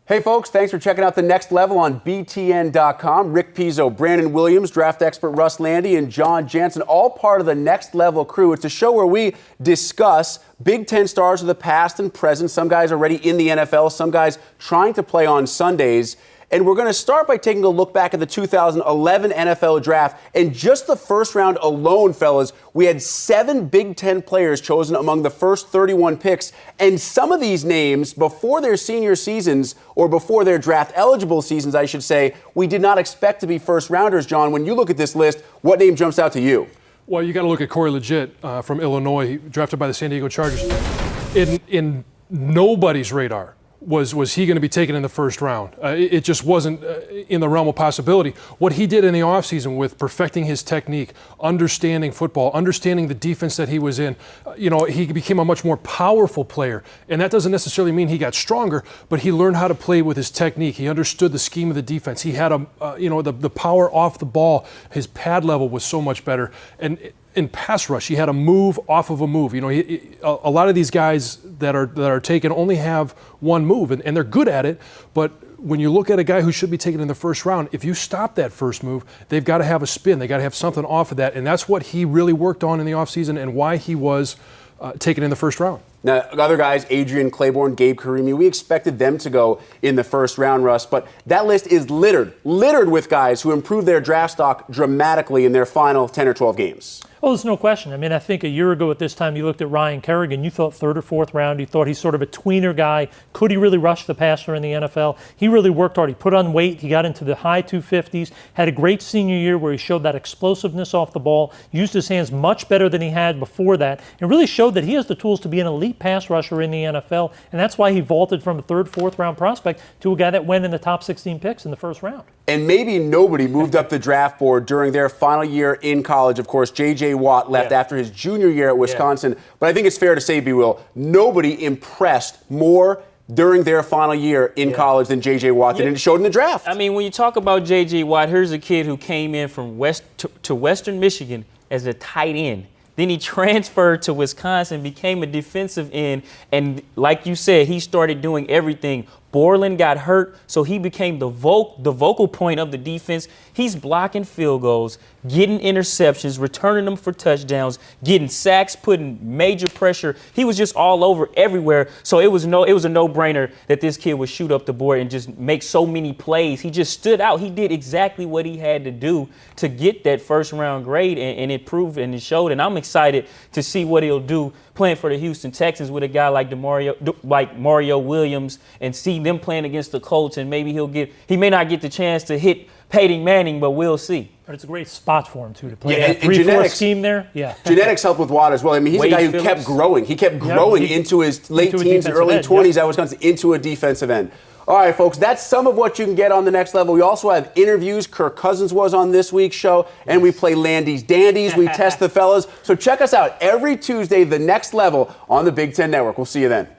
Hey folks, thanks for checking out The Next Level on BTN.com. Rick Pizzo, Brandon Williams, draft expert Russ Landy, and Jon Jansen, all part of the Next Level crew. It's a show where we discuss Big Ten stars of the past and present. Some guys already in the NFL, some guys trying to play on Sundays. And we're going to start by taking a look back at the 2011 NFL draft. And just the first round alone, fellas, we had 7 Big Ten players chosen among the first 31 picks. And some of these names, before their senior seasons, or before their draft eligible seasons, I should say, we did not expect to be first rounders. Jon, when you look at this list, what name jumps out to you? Well, you got to look at Corey Legit from Illinois, drafted by the San Diego Chargers. In nobody's radar was he going to be taken in the first round. It just wasn't in the realm of possibility. What he did in the offseason with perfecting his technique, understanding football, understanding the defense that he was in, he became a much more powerful player. And that doesn't necessarily mean he got stronger, but he learned how to play with his technique. He understood the scheme of the defense. He had the power off the ball. His pad level was so much better. And in pass rush, he had a move off of a move. A lot of these guys that are taken only have one move, and they're good at it. But when you look at a guy who should be taken in the first round, if you stop that first move, they've got to have a spin. They got to have something off of that, and that's what he really worked on in the offseason and why he was taken in the first round. Now, other guys, Adrian Claiborne, Gabe Karimi, we expected them to go in the first round, Russ, but that list is littered with guys who improved their draft stock dramatically in their final 10 or 12 games. Oh, there's no question. I mean, I think a year ago at this time, you looked at Ryan Kerrigan. You thought third or fourth round. You thought he's sort of a tweener guy. Could he really rush the passer in the NFL? He really worked hard. He put on weight. He got into the high 250s. Had a great senior year where he showed that explosiveness off the ball. Used his hands much better than he had before that. And really showed that he has the tools to be an elite pass rusher in the NFL. And that's why he vaulted from a third, fourth round prospect to a guy that went in the top 16 picks in the first round. And maybe nobody moved up the draft board during their final year in college. Of course, J.J. Watt left after his junior year at Wisconsin. But I think it's fair to say, B. Will, nobody impressed more during their final year in college than J.J. Watt, and it showed in the draft. I mean, when you talk about J.J. Watt, here's a kid who came in from Western Michigan as a tight end. Then he transferred to Wisconsin, became a defensive end, and like you said, he started doing everything. Borland got hurt, so he became the vocal point of the defense. He's blocking field goals, getting interceptions, returning them for touchdowns, getting sacks, putting major pressure. He was just all over everywhere. So it was a no-brainer that this kid would shoot up the board and just make so many plays. He just stood out. He did exactly what he had to do to get that first-round grade, and it proved and it showed. And I'm excited to see what he'll do playing for the Houston Texans with a guy like Mario Williams, and see them playing against the Colts, and maybe he may not get the chance to hit Peyton Manning, but we'll see. But it's a great spot for him, too, to play that 3-4 scheme there. Yeah. Genetics help with Watt as well. I mean, he's a guy who kept growing. He kept growing into his late teens and early 20s at Wisconsin into a defensive end. All right, folks, that's some of what you can get on The Next Level. We also have interviews. Kirk Cousins was on this week's show, and we play Landy's Dandies. We test the fellas. So check us out every Tuesday, The Next Level on the Big Ten Network. We'll see you then.